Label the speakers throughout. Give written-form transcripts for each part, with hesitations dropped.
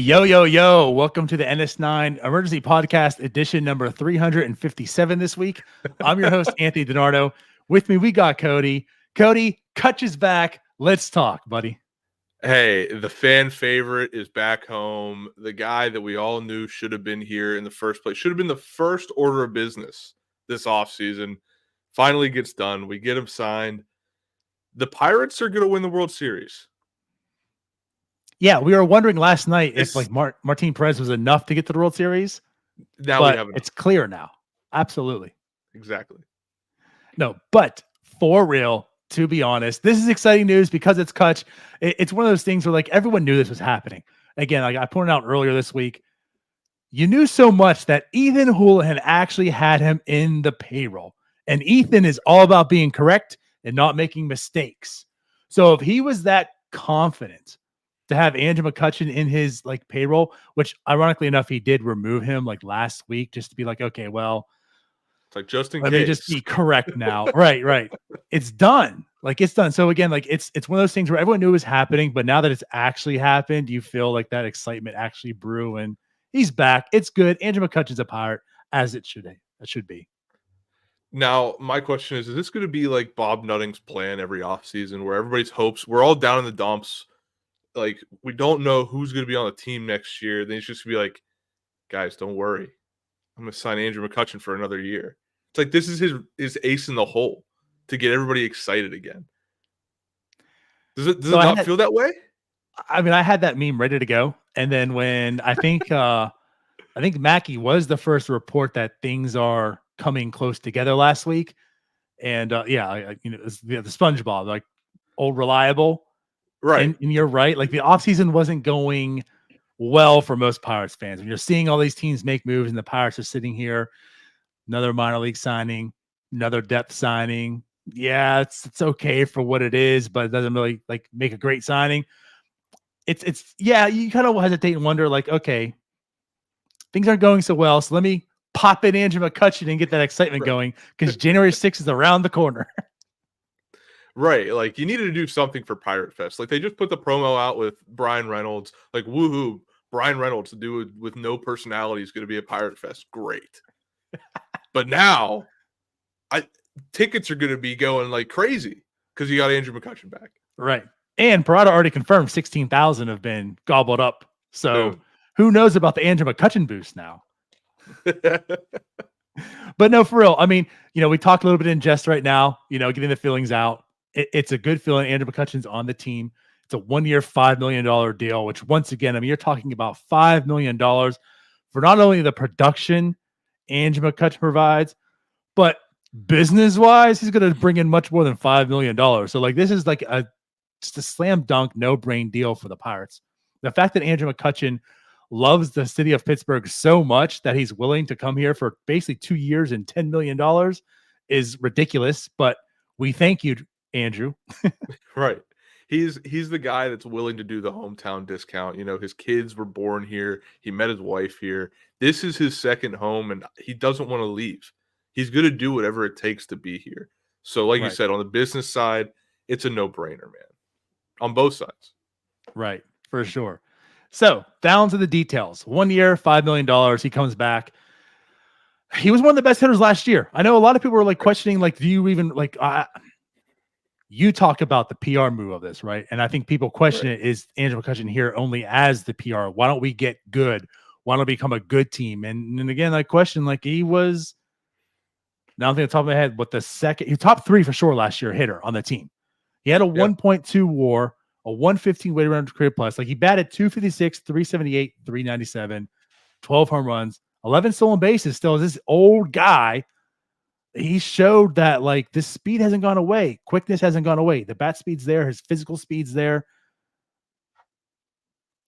Speaker 1: Yo, yo, yo. Welcome to the NS9 Emergency Podcast edition number 357 this week. I'm your host, Anthony DiNardo. With me, we got Cody. Cody, Cutch is back. Let's talk, buddy.
Speaker 2: Hey, the fan favorite is back home. The guy that we all knew should have been here in the first place, should have been the first order of business this offseason, finally gets done. We get him signed. The Pirates are going to win the World Series.
Speaker 1: Yeah, we were wondering last night if Martin Perez was enough to get to the World Series.
Speaker 2: Now we have enough.
Speaker 1: It's clear now. Absolutely.
Speaker 2: Exactly.
Speaker 1: No, but for real, to be honest, this is exciting news because it's Cutch. It's one of those things where like everyone knew this was happening. Again, like I pointed out earlier this week, you knew so much that Ethan Houlihan actually had him in the payroll. And Ethan is all about being correct and not making mistakes. So if he was that confident to have Andrew McCutchen in his like payroll, which ironically enough, he did remove him like last week just to be like, okay, well,
Speaker 2: it's like just in
Speaker 1: let
Speaker 2: case.
Speaker 1: me just be correct now. Right. It's done. Like it's done. So again, like it's one of those things where everyone knew it was happening, but now that it's actually happened, you feel like that excitement actually brew and he's back. It's good. Andrew McCutchen's a Pirate as it should be.
Speaker 2: Now, my question is this going to be like Bob Nutting's plan every offseason where everybody's hopes, we're all down in the dumps. Like, we don't know who's going to be on the team next year. Then it's just going to be like, guys, don't worry. I'm going to sign Andrew McCutchen for another year. It's like this is his ace in the hole to get everybody excited again. Does it not feel that way?
Speaker 1: I mean, I had that meme ready to go. And then when I think Mackey was the first to report that things are coming close together last week. And the SpongeBob, like old reliable.
Speaker 2: Right.
Speaker 1: And you're right. Like the offseason wasn't going well for most Pirates fans. When you're seeing all these teams make moves and the Pirates are sitting here, another minor league signing, another depth signing. Yeah, it's okay for what it is, but it doesn't really like make a great signing. It's you kind of hesitate and wonder like, okay, things aren't going so well. So let me pop in Andrew McCutchen and get that excitement going because January 6th is around the corner.
Speaker 2: Right, like you needed to do something for Pirate Fest. Like they just put the promo out with Brian Reynolds. Like woohoo, Brian Reynolds to do it with no personality is going to be a Pirate Fest. Great, but now, tickets are going to be going like crazy because you got Andrew McCutchen back.
Speaker 1: Right, and Parada already confirmed 16,000 have been gobbled up. So who knows about the Andrew McCutchen boost now? But no, for real. I mean, we talked a little bit in jest right now. Getting the feelings out. It's a good feeling. Andrew McCutchen's on the team. It's a 1-year, $5 million deal, which once again, I mean, you're talking about $5 million for not only the production Andrew McCutchen provides, but business-wise, he's going to bring in much more than $5 million. So, like, this is like just a slam dunk, no-brain deal for the Pirates. The fact that Andrew McCutchen loves the city of Pittsburgh so much that he's willing to come here for basically 2 years and $10 million is ridiculous, but we thank you, Andrew.
Speaker 2: Right. He's the guy that's willing to do the hometown discount. His kids were born here. He met his wife here. This is his second home, and he doesn't want to leave. He's going to do whatever it takes to be here. So, like you said, on the business side, it's a no-brainer, man. On both sides.
Speaker 1: Right, for sure. So, down to the details. 1 year, $5 million. He comes back. He was one of the best hitters last year. I know a lot of people were like questioning, like, do you even like you talk about the PR move of this, right? And I think people question it, is Andrew McCutchen here only as the PR? Why don't we get good? Why don't we become a good team? And again, I question, like he was, now I'm thinking off the top of my head, what the second, he top 3 for sure last year hitter on the team. He had a 1.2 WAR, a 115 weighted around career plus. Like he batted 256, 378, 397, 12 home runs, 11 stolen bases. Still, this old guy. He showed that like this speed hasn't gone away. Quickness hasn't gone away. The bat speed's there. His physical speed's there.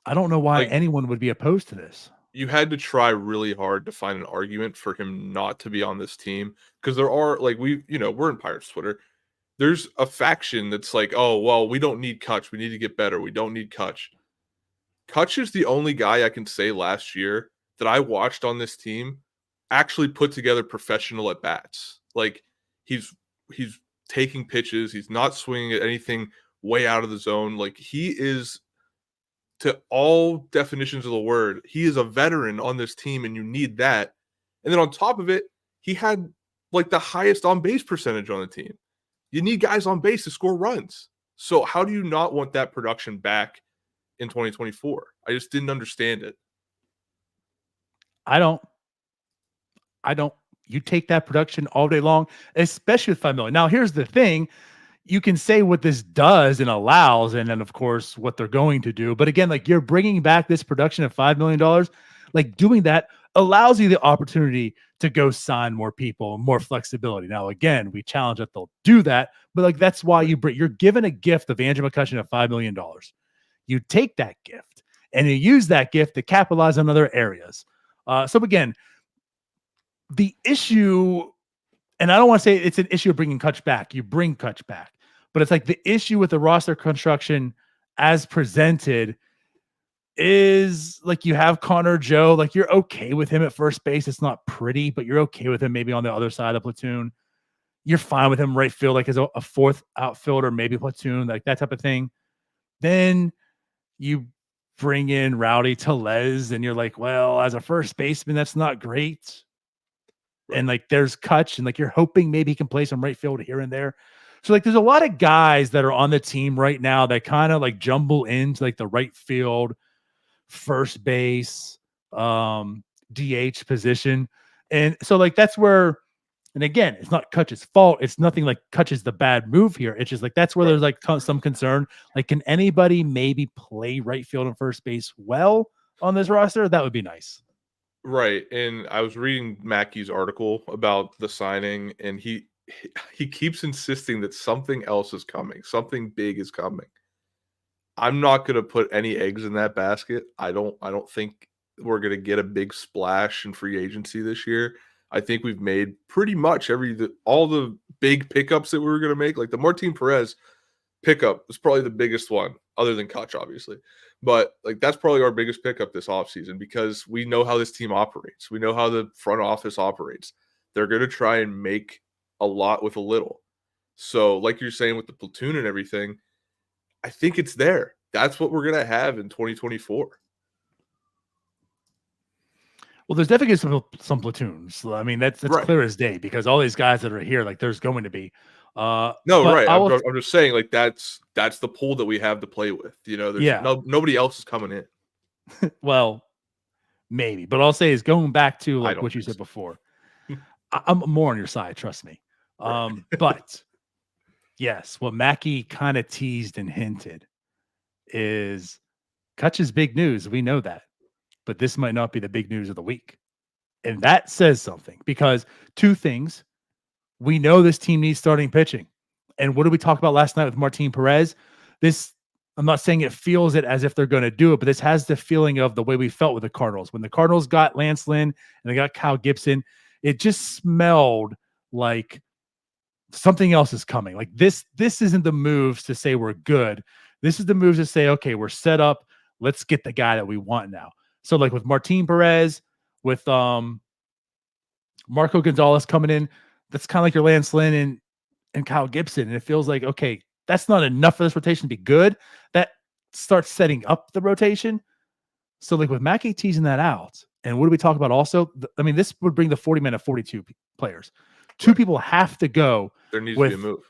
Speaker 1: I don't know why anyone would be opposed to this.
Speaker 2: You had to try really hard to find an argument for him not to be on this team because there are like we're in Pirates Twitter. There's a faction that's like, oh, well, we don't need Cutch. We need to get better. We don't need Cutch. Cutch is the only guy I can say last year that I watched on this team actually put together professional at bats. Like he's taking pitches. He's not swinging at anything way out of the zone. Like he is to all definitions of the word. He is a veteran on this team, and you need that. And then on top of it, he had like the highest on base percentage on the team. You need guys on base to score runs. So how do you not want that production back in 2024? I just didn't understand it.
Speaker 1: I don't. You take that production all day long, especially with $5 million. Now, here's the thing. You can say what this does and allows, and then of course what they're going to do. But again, like you're bringing back this production of $5 million, like doing that allows you the opportunity to go sign more people, more flexibility. Now, again, we challenge that they'll do that, but like that's why you're given a gift of Andrew McCutchen of $5 million. You take that gift and you use that gift to capitalize on other areas. So again, the issue, and I don't want to say it's an issue of bringing Cutch back. You bring Cutch back, but it's like the issue with the roster construction as presented is like you have Connor Joe, like you're okay with him at first base. It's not pretty, but you're okay with him maybe on the other side of the platoon. You're fine with him right field, like as a fourth outfielder, maybe platoon, like that type of thing. Then you bring in Rowdy Tellez, and you're like, well, as a first baseman, that's not great. And like there's Cutch, and like you're hoping maybe he can play some right field here and there. So like there's a lot of guys that are on the team right now that kind of like jumble into like the right field, first base, DH position. And so like that's where, and again, it's not Cutch's fault. It's nothing like Cutch is the bad move here. It's just like that's where there's like some concern. Like, can anybody maybe play right field and first base well on this roster? That would be nice.
Speaker 2: Right. And I was reading Mackey's article about the signing, and he keeps insisting that something else is coming. Something big is coming. I'm not going to put any eggs in that basket. I don't think we're going to get a big splash in free agency this year. I think we've made pretty much all the big pickups that we were going to make. Like the Martin Perez pickup is probably the biggest one, other than Cutch, obviously. But like that's probably our biggest pickup this offseason, because we know how this team operates. We know how the front office operates. They're going to try and make a lot with a little. So like you're saying with the platoon and everything, I think it's there. That's what we're going to have in 2024.
Speaker 1: Well, there's definitely some platoons. I mean, that's
Speaker 2: Right.
Speaker 1: clear as day, because all these guys that are here, like there's going to be.
Speaker 2: No, right. I'm just saying, like that's the pool that we have to play with. You know, there's nobody else is coming in.
Speaker 1: Well, maybe, but all I'll say is going back to like what you said before. I'm more on your side, trust me.
Speaker 2: Right.
Speaker 1: But yes, what Mackey kind of teased and hinted is Cutch is big news. We know that, but this might not be the big news of the week, and that says something, because two things. We know this team needs starting pitching. And what did we talk about last night with Martin Perez? This, I'm not saying it feels it as if they're going to do it, but this has the feeling of the way we felt with the Cardinals. When the Cardinals got Lance Lynn and they got Kyle Gibson, it just smelled like something else is coming. Like this isn't the moves to say we're good. This is the moves to say, okay, we're set up. Let's get the guy that we want now. So like with Martin Perez, with Marco Gonzalez coming in, that's kind of like your Lance Lynn and Kyle Gibson. And it feels like, okay, that's not enough for this rotation to be good. That starts setting up the rotation. So like with Mackey teasing that out, and what do we talk about also? I mean, this would bring the 40-man to 42 players. Two people have to go.
Speaker 2: There needs to be a move.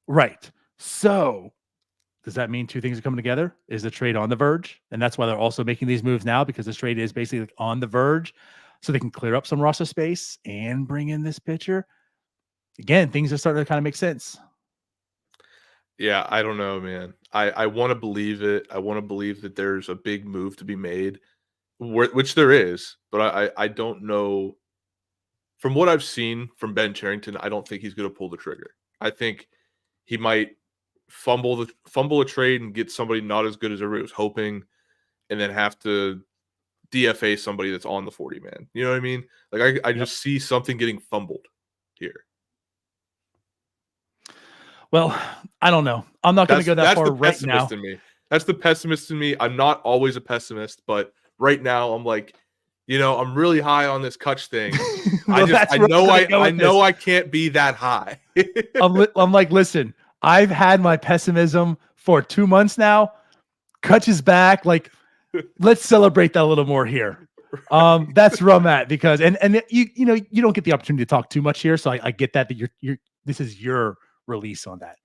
Speaker 1: Right. So does that mean two things are coming together? Is the trade on the verge? And that's why they're also making these moves now, because this trade is basically like on the verge, so they can clear up some roster space and bring in this pitcher. Again, things are starting to kind of make sense.
Speaker 2: Yeah, I don't know, man. I want to believe it. I want to believe that there's a big move to be made, which there is, but I don't know. From what I've seen from Ben Cherington, I don't think he's going to pull the trigger. I think he might fumble a trade and get somebody not as good as everybody was hoping, and then have to DFA somebody that's on the 40-man. You know what I mean? Like I just see something getting fumbled here.
Speaker 1: Well, I don't know. I'm not going to go that far right now.
Speaker 2: That's the pessimist in me. I'm not always a pessimist, but right now I'm like, I'm really high on this Cutch thing.
Speaker 1: Well,
Speaker 2: I know I can't be that high.
Speaker 1: I'm like, listen, I've had my pessimism for 2 months now. Cutch is back. Like, let's celebrate that a little more here. That's where I'm at because and you know you don't get the opportunity to talk too much here, so I get that you're this is your release on that.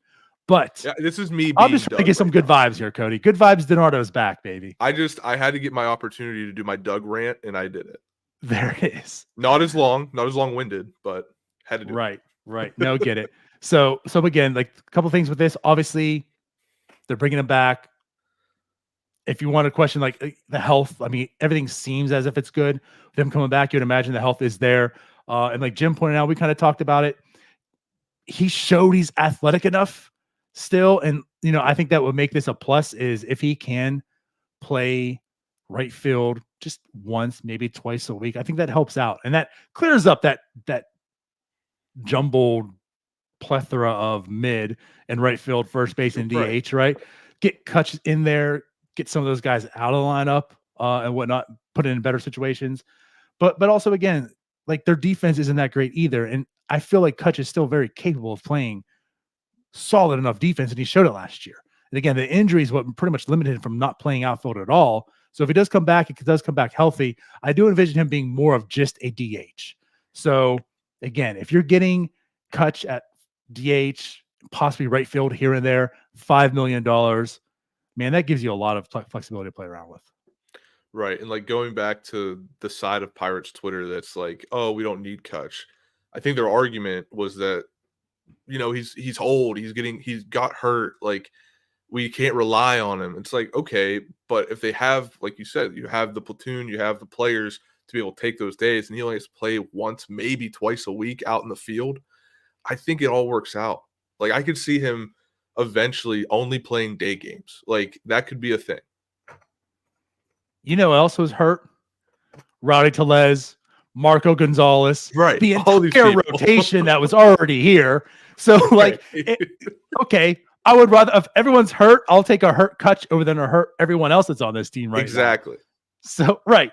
Speaker 1: But
Speaker 2: Yeah, this is me.
Speaker 1: I'm just trying to get some good vibes here, Cody. Good vibes. DiNardo's back, baby.
Speaker 2: I had to get my opportunity to do my Doug rant, and I did it.
Speaker 1: There it is.
Speaker 2: Not as long-winded, but had to do it.
Speaker 1: Right. No, get it. So again, like a couple things with this. Obviously, they're bringing him back. If you want to question like the health, I mean, everything seems as if it's good. Them coming back, you'd imagine the health is there. And like Jim pointed out, we kind of talked about it. He showed he's athletic enough still, and you know, I think that would make this a plus is if he can play right field just once, maybe twice a week. I think that helps out, and that clears up that jumbled plethora of mid and right field, first base, and DH. Right, get Cutch in there, get some of those guys out of the lineup and whatnot, put it in better situations. But also again, like their defense isn't that great either, and I feel like Cutch is still very capable of playing solid enough defense, and he showed it last year. And again, the injury is what pretty much limited him from not playing outfield at all. So if he does come back, it does come back healthy. I do envision him being more of just a DH. So again, if you're getting Cutch at DH, possibly right field here and there, $5 million, man, that gives you a lot of flexibility to play around with.
Speaker 2: Right. And like going back to the side of Pirates Twitter that's like, oh, we don't need Cutch. I think their argument was that, you know, he's old, he's got hurt, like we can't rely on him. It's like, okay, but if they have, like you said, you have the platoon, you have the players to be able to take those days, and he only has to play once, maybe twice a week out in the field, I think it all works out. Like I could see him eventually only playing day games. Like that could be a thing.
Speaker 1: You know what else was hurt? Rowdy Tellez, Marco Gonzalez,
Speaker 2: right?
Speaker 1: The entire rotation that was already here. So, like, okay, I would rather if everyone's hurt, I'll take a hurt Cutch over than a hurt everyone else that's on this team right
Speaker 2: exactly.
Speaker 1: now. So, right.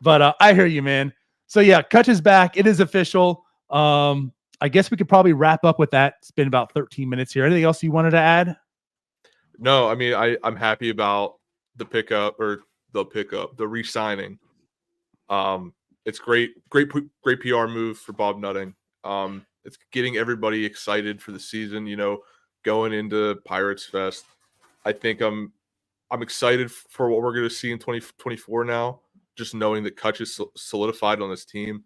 Speaker 1: But I hear you, man. So yeah, Cutch is back. It is official. I guess we could probably wrap up with that. It's been about 13 minutes here. Anything else you wanted to add?
Speaker 2: No, I mean, I'm happy about the re-signing. It's great PR move for Bob Nutting. It's getting everybody excited for the season, you know, going into Pirates Fest. I think I'm excited for what we're going to see in 2024 now, just knowing that Cutch is solidified on this team.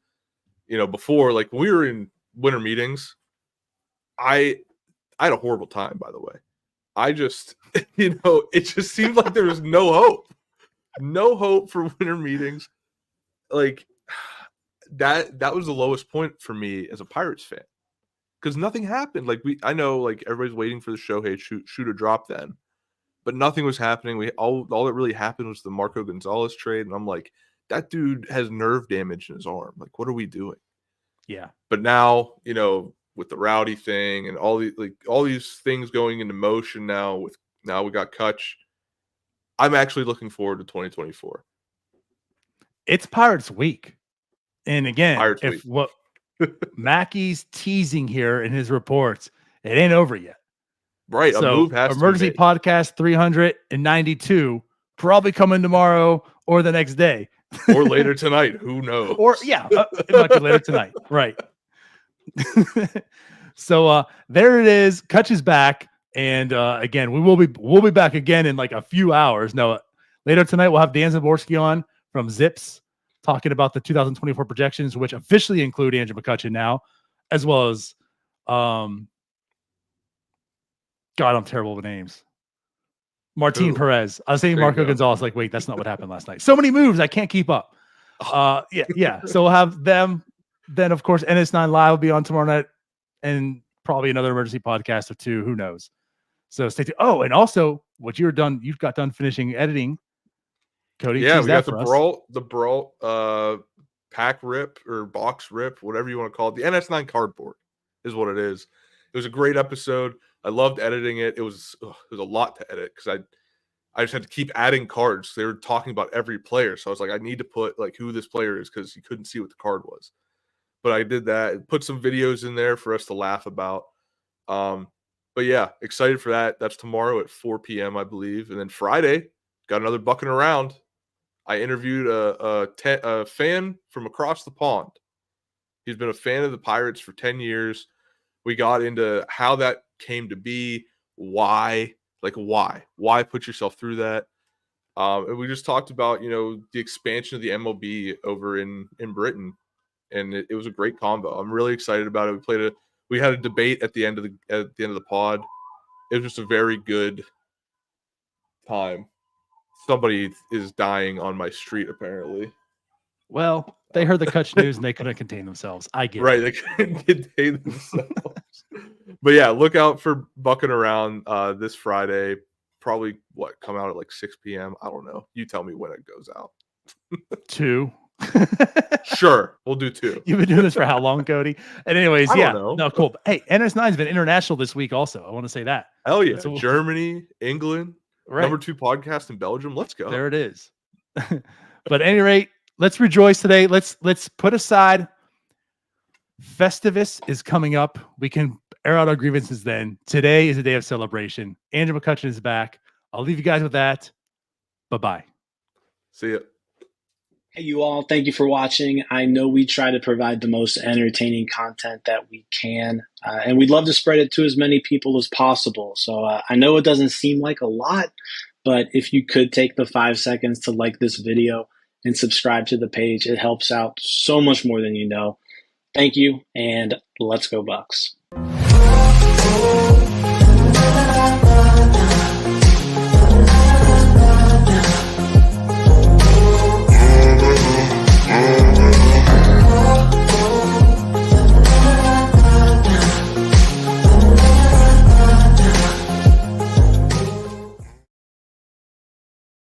Speaker 2: You know, before, like when we were in winter meetings, I had a horrible time, by the way. I just, you know, it just seemed like there was no hope for winter meetings. Like that was the lowest point for me as a Pirates fan, because nothing happened. Like I know, like everybody's waiting for the Shohei shoot or drop then, but nothing was happening. All that really happened was the Marco Gonzalez trade, and I'm like, that dude has nerve damage in his arm. Like, what are we doing?
Speaker 1: Yeah.
Speaker 2: But now, you know, with the Rowdy thing and all these things going into motion now we got Cutch. I'm actually looking forward to 2024.
Speaker 1: It's Pirates week. And again,
Speaker 2: Pirates
Speaker 1: if
Speaker 2: week.
Speaker 1: What Mackey's teasing here in his reports, it ain't over yet.
Speaker 2: Right.
Speaker 1: So
Speaker 2: a move has
Speaker 1: emergency
Speaker 2: to be
Speaker 1: podcast 392 probably coming tomorrow or the next day.
Speaker 2: Or later tonight. Who knows?
Speaker 1: Or yeah, it might be later tonight. Right. So there it is. Cutch is back. And again, we'll be back again in like a few hours. No, later tonight we'll have Dan Zaborski on from Zips talking about the 2024 projections, which officially include Andrew McCutchen now, as well as God, I'm terrible with names. Martin Perez. I was saying Marco Gonzalez. Like, wait, that's not what happened last night. So many moves, I can't keep up. Yeah. So we'll have them. Then, of course, NS9 Live will be on tomorrow night, and probably another emergency podcast or two. Who knows? So stay tuned. Oh, and also, you've got done finishing editing, Cody.
Speaker 2: Yeah, we got the Brawl pack rip or box rip, whatever you want to call it. The NS9 cardboard is what it is. It was a great episode. I loved editing it. It was a lot to edit because I just had to keep adding cards. They were talking about every player, so I was like, I need to put like who this player is because you couldn't see what the card was. But I did that. Put some videos in there for us to laugh about. But yeah, excited for that. That's tomorrow at 4 p.m., I believe. And then Friday, got another bucking around. I interviewed a fan from across the pond. He's been a fan of the Pirates for 10 years. We got into how that came to be, why, why put yourself through that. And we just talked about, the expansion of the MLB over in Britain, and it was a great combo. I'm really excited about it. We had a debate at the end of the pod. It was just a very good time. Somebody is dying on my street, apparently.
Speaker 1: Well, they heard the Cutch news and they couldn't contain themselves. I get
Speaker 2: Right,
Speaker 1: it.
Speaker 2: they couldn't contain themselves. But yeah, look out for bucking around this Friday. Probably come out at like 6 p.m. I don't know. You tell me when it goes out.
Speaker 1: 2.
Speaker 2: Sure, we'll do 2.
Speaker 1: You've been doing this for how long, Cody? And anyways,
Speaker 2: I
Speaker 1: yeah.
Speaker 2: don't know.
Speaker 1: No, cool. Hey, NS9's been international this week also. I want to say that.
Speaker 2: Hell yeah.
Speaker 1: So
Speaker 2: Germany, England,
Speaker 1: right.
Speaker 2: number 2 podcast in Belgium. Let's go.
Speaker 1: There it is. But at any rate, let's rejoice today. Let's put aside Festivus is coming up. We can air out our grievances then. Today is a day of celebration. Andrew McCutchen is back. I'll leave you guys with that. Bye-bye.
Speaker 2: See ya.
Speaker 3: Hey, you all. Thank you for watching. I know we try to provide the most entertaining content that we can, and we'd love to spread it to as many people as possible. So I know it doesn't seem like a lot, but if you could take the 5 seconds to like this video and subscribe to the page, it helps out so much more than you know. Thank you, and let's go Bucks.